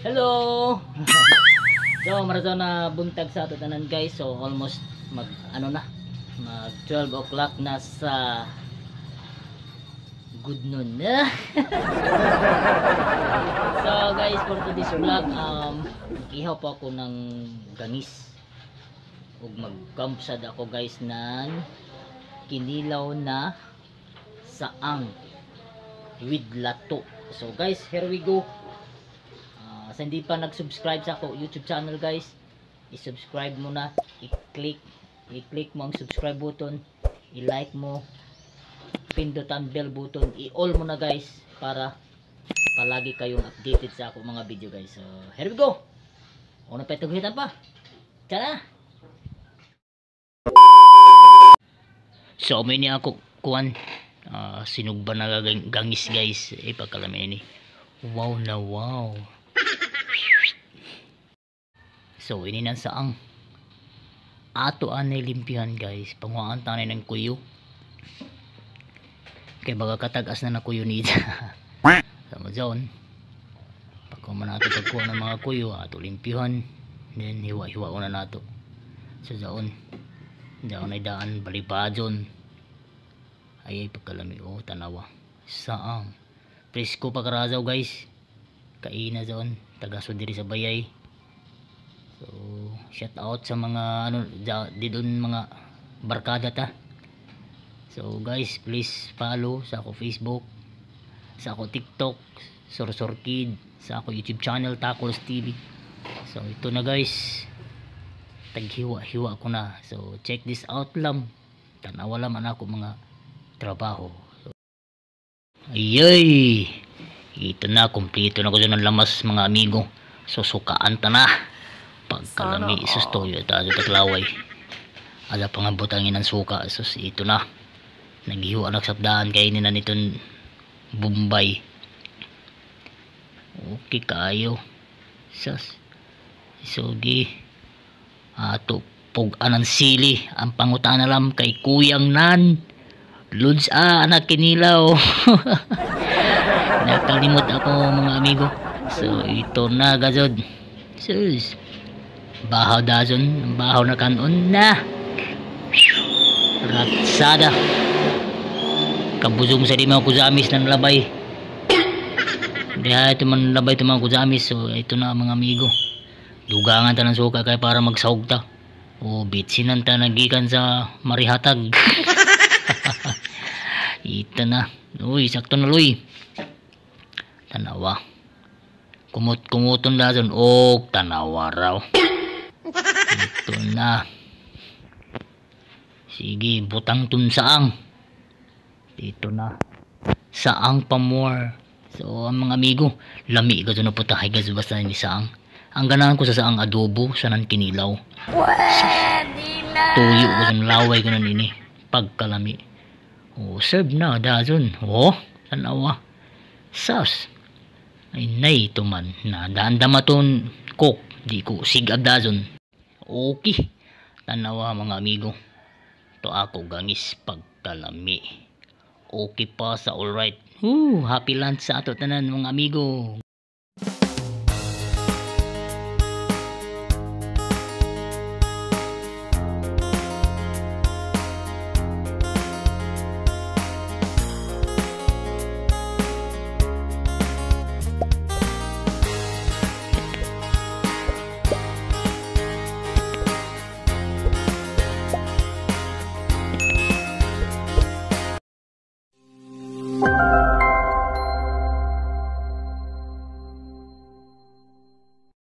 Hello. So maraton na buntag sa ato tanan guys. So almost mag mag 12 o'clock na sa good noon. So guys, for today's vlog, ihaw po ako ng gangis ug magkampsad ako guys ng kinilaw na saang with lato. So guys, here we go. Sa hindi pa nag-subscribe sa ako YouTube channel guys, i-subscribe mo na, i-click mo ang subscribe button, i-like mo, pindot ang bell button, i-all mo na guys para palagi kayong updated sa ako mga video guys. So here we go. Una pa itong hitan pa. Tara. So may niya ako kuan sinugba na gangis guys, ipagkalamin ni. Wow na wow. So ini nang saang ato anay limpihan guys, panguhaan tanay ng kuyo kay baga katagas na kuyo nita. Sama zone pagkuman nato pagkuha ng mga kuyo ato limpihan, then hiwa-hiwa na nato sa zone ay daan balipadyon ay pagkalami. Oh tanawa saang presko pagkarazaw guys, kaina zone tagasod diri sa bayay. So shout out sa mga di doon mga barkada ta. So guys, please follow sa ako Facebook, sa ako TikTok, Sorsor Kid, sa ako YouTube channel Tackles TV. So ito na guys, taghiwa-hiwa ko na. So check this out lang, tanawa lang ako mga trabaho. So, ayay, ito na, kumpleto na ko dyan ng lamas mga amigo. So sukaan ta na pagkalami isus toyo tayo taglaway ada pa nga butangin ng suka. So ito na, naghiwa anak sapdaan kay na niton Bombay. Okay kayo sas isugi ato pugan ng sili ang pangutan na lang kay kuyang nan Lods anak kinilaw. Nakalimot ako mga amigo. So ito na gazod sus bahaw dazon, bahaw na kanon na ratsada kabuzong sa di mga kuzamis ng labay diha ito man labay ito mga kuzamis. So ito na mga amigo, dugangan ta ng suka kay para magsahog ta. O bitsinan ta nagikan sa marihatag. Ito na, uy sakto na luy tanawa kumut-kumuton dazon og tanawa raw. Ito na, sige butang tun saang dito na saang pa more. So ang mga amigo, lami ka na putahay gazo basta ni saang. Ang ganahan ko sa saang adobo sa nan kinilaw. Tuyo ko sa laway ko na nini pagkalami. Oh serve na dazon. Oh tanawa sas ay nay ito man na daandama ton cook di ko sigab dazon. Okay tanawa mga amigo, to ako gangis pagkalami. Okay pa sa alright. Happy lunch sa ato tanan mga amigo.